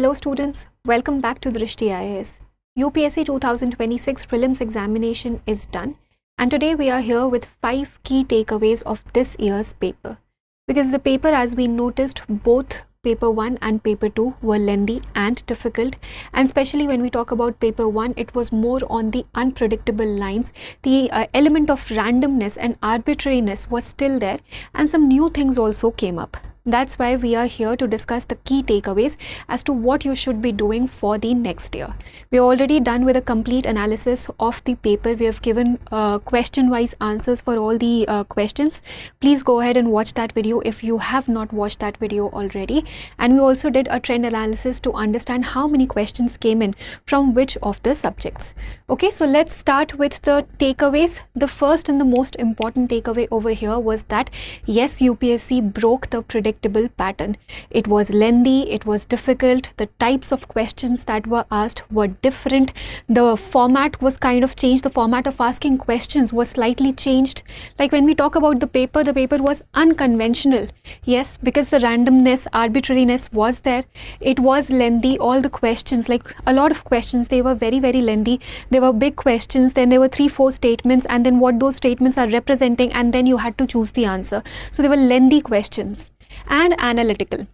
Hello students, welcome back to Drishti IAS. UPSC 2026 Prelims examination is done, and today we are here with 5 key takeaways of this year's paper. Because the paper, as we noticed, both paper 1 and paper 2 were lengthy and difficult, and especially when we talk about paper 1, it was more on the unpredictable lines. The element of randomness and arbitrariness was still there, and some new things also came up. That's why we are here to discuss the key takeaways as to what you should be doing for the next year. We're already done with a complete analysis of the paper. We have given question-wise answers for all the questions. Please go ahead and watch that video if you have not watched that video already. And we also did a trend analysis to understand how many questions came in from which of the subjects. Okay, so let's start with the takeaways. The first and the most important takeaway over here was that yes, UPSC broke the predictable pattern. It was lengthy, it was difficult, the types of questions that were asked were different, the format was kind of changed, the format of asking questions was slightly changed. Like when we talk about the paper was unconventional. Yes, because the randomness, arbitrariness was there. It was lengthy, all the questions, like a lot of questions, they were very lengthy. They were big questions, then there were 3-4 statements, and then what those statements are representing, and then you had to choose the answer. So they were lengthy questions and analytical.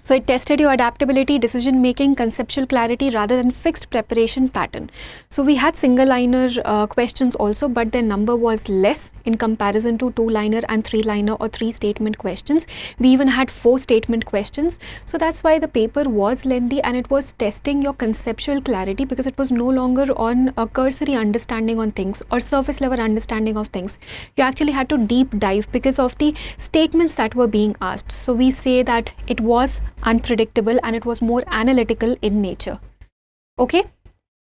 So it tested your adaptability, decision making, conceptual clarity rather than fixed preparation pattern. So we had single liner questions also, but their number was less in comparison to 2-liner and 3-liner or 3 statement questions. We even had 4 statement questions. So that's why the paper was lengthy, and it was testing your conceptual clarity because it was no longer on a cursory understanding on things or surface level understanding of things. You actually had to deep dive because of the statements that were being asked. So we say that it was unpredictable and it was more analytical in nature. Okay.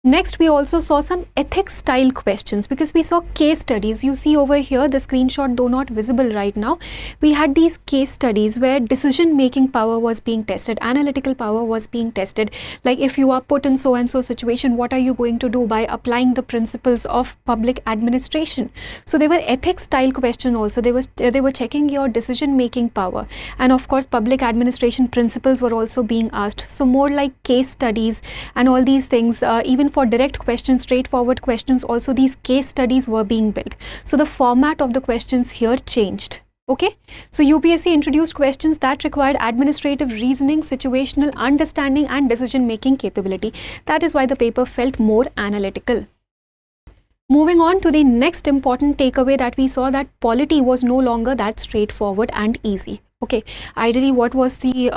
Next, we also saw some ethics style questions because we saw case studies. You see over here the screenshot, though not visible right now. We had these case studies where decision making power was being tested, analytical power was being tested. Like if you are put in so and so situation, what are you going to do by applying the principles of public administration? So they were ethics style question also. They were checking your decision making power, and of course public administration principles were also being asked. So more like case studies and all these things. Even for direct questions, straightforward questions, also these case studies were being built. So the format of the questions here changed. Okay, so UPSC introduced questions that required administrative reasoning, situational understanding and decision making capability. That is why the paper felt more analytical. Moving on to the next important takeaway that we saw, that polity was no longer that straightforward and easy. Okay, ideally what was the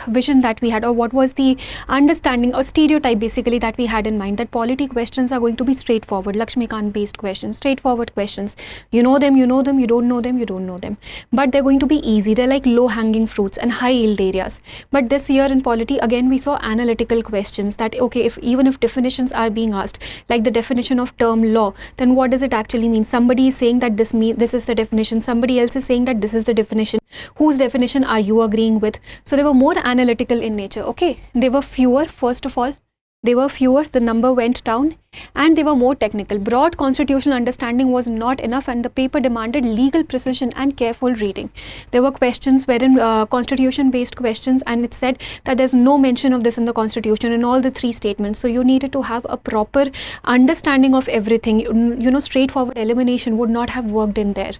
vision that we had, or what was the understanding or stereotype basically that we had in mind, that polity questions are going to be straightforward, Lakshmikant based questions, straightforward questions. You know them, you don't know them. But they're going to be easy. They're like low hanging fruits and high yield areas. But this year in polity, again, we saw analytical questions that, okay, even if definitions are being asked, like the definition of term law, then what does it actually mean? Somebody is saying that this is the definition. Somebody else is saying that this is the definition. Whose definition are you agreeing with? So they were more analytical in nature. Okay, they were fewer. First of all, they were fewer, the number went down, and they were more technical. Broad constitutional understanding was not enough, and the paper demanded legal precision and careful reading. There were questions wherein constitution based questions, and it said that there's no mention of this in the constitution in all the 3 statements. So you needed to have a proper understanding of everything. You know, straightforward elimination would not have worked in there,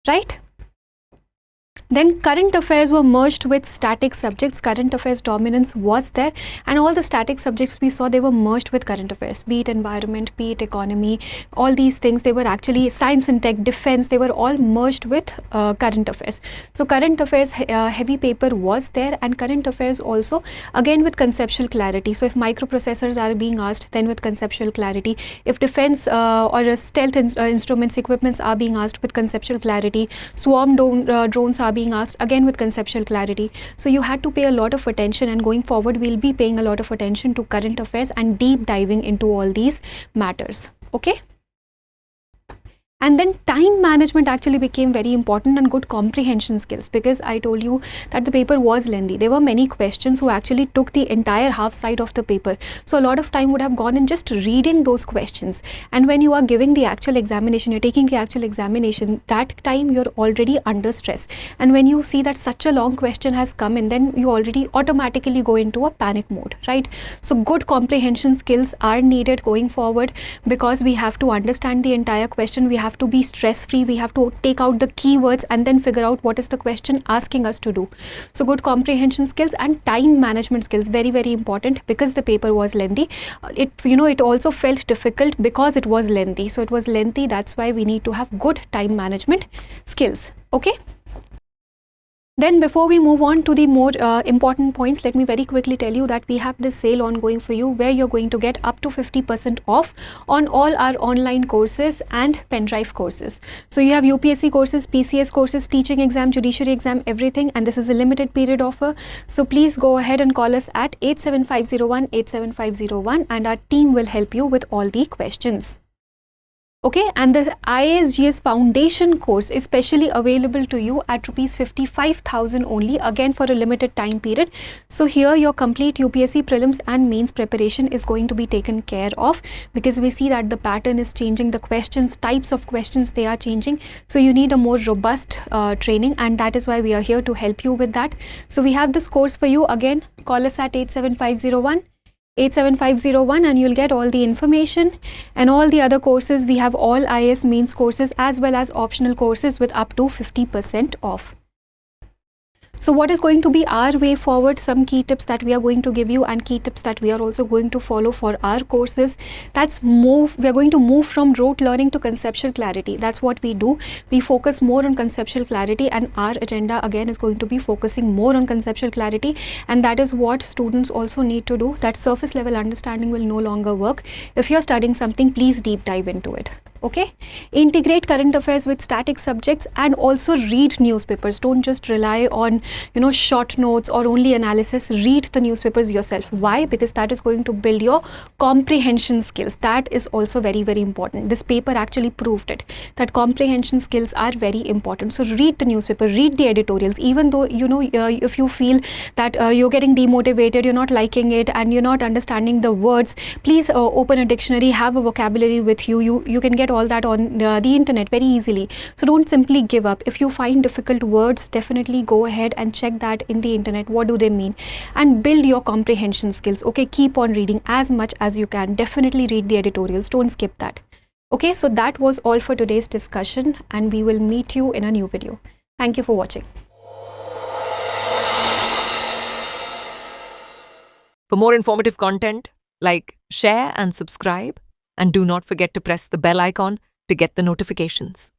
right? Then current affairs were merged with static subjects. Current affairs dominance was there, and all the static subjects we saw, they were merged with current affairs, be it environment, be it economy, all these things. They were actually science and tech, defense, they were all merged with current affairs. So current affairs heavy paper was there, and current affairs also again with conceptual clarity. So if microprocessors are being asked, then with conceptual clarity. If defense or stealth instruments, equipments are being asked, with conceptual clarity. Swarm drones are being asked, again with conceptual clarity. So you had to pay a lot of attention, and going forward we'll be paying a lot of attention to current affairs and deep diving into all these matters. Okay. And then time management actually became very important, and good comprehension skills, because I told you that the paper was lengthy. There were many questions who actually took the entire half side of the paper. So a lot of time would have gone in just reading those questions. And when you are giving the actual examination, you're taking the actual examination, that time you're already under stress. And when you see that such a long question has come in, then you already automatically go into a panic mode, right? So good comprehension skills are needed going forward, because we have to understand the entire question. We have to be stress free. We have to take out the keywords and then figure out what is the question asking us to do. So good comprehension skills and time management skills, very, very important, because the paper was lengthy. It also felt difficult because it was lengthy. So it was lengthy, that's why we need to have good time management skills. Okay. Then before we move on to the more important points, let me very quickly tell you that we have this sale ongoing for you, where you're going to get up to 50% off on all our online courses and pen drive courses. So you have UPSC courses, PCS courses, teaching exam, judiciary exam, everything, and this is a limited period offer. So please go ahead and call us at 87501 and our team will help you with all the questions. Okay, and the IAS Foundation course is specially available to you at rupees 55,000 only, again for a limited time period. So here your complete UPSC Prelims and Mains preparation is going to be taken care of, because we see that the pattern is changing, the questions, types of questions, they are changing. So you need a more robust training, and that is why we are here to help you with that. So we have this course for you. Again, call us at 87501 and you'll get all the information. And all the other courses, we have all IAS Mains courses as well as optional courses with up to 50% off. So what is going to be our way forward? Some key tips that we are going to give you, and key tips that we are also going to follow for our courses. We are going to move from rote learning to conceptual clarity. That's what we do. We focus more on conceptual clarity, and our agenda again is going to be focusing more on conceptual clarity, and that is what students also need to do. That surface level understanding will no longer work. If you're studying something, please deep dive into it. Okay, integrate current affairs with static subjects, and also read newspapers. Don't just rely on short notes or only analysis. Read the newspapers yourself. Why? Because that is going to build your comprehension skills. That is also very, very important. This paper actually proved it, that comprehension skills are very important. So read the newspaper, read the editorials. Even though if you feel that you're getting demotivated, you're not liking it, and you're not understanding the words, please open a dictionary, have a vocabulary with you. You can get all that on the internet very easily. So don't simply give up. If you find difficult words, definitely go ahead and check that in the internet. What do they mean? And build your comprehension skills. Okay, keep on reading as much as you can. Definitely read the editorials. Don't skip that. Okay, so that was all for today's discussion, and we will meet you in a new video. Thank you for watching. For more informative content, like, share and subscribe. And do not forget to press the bell icon to get the notifications.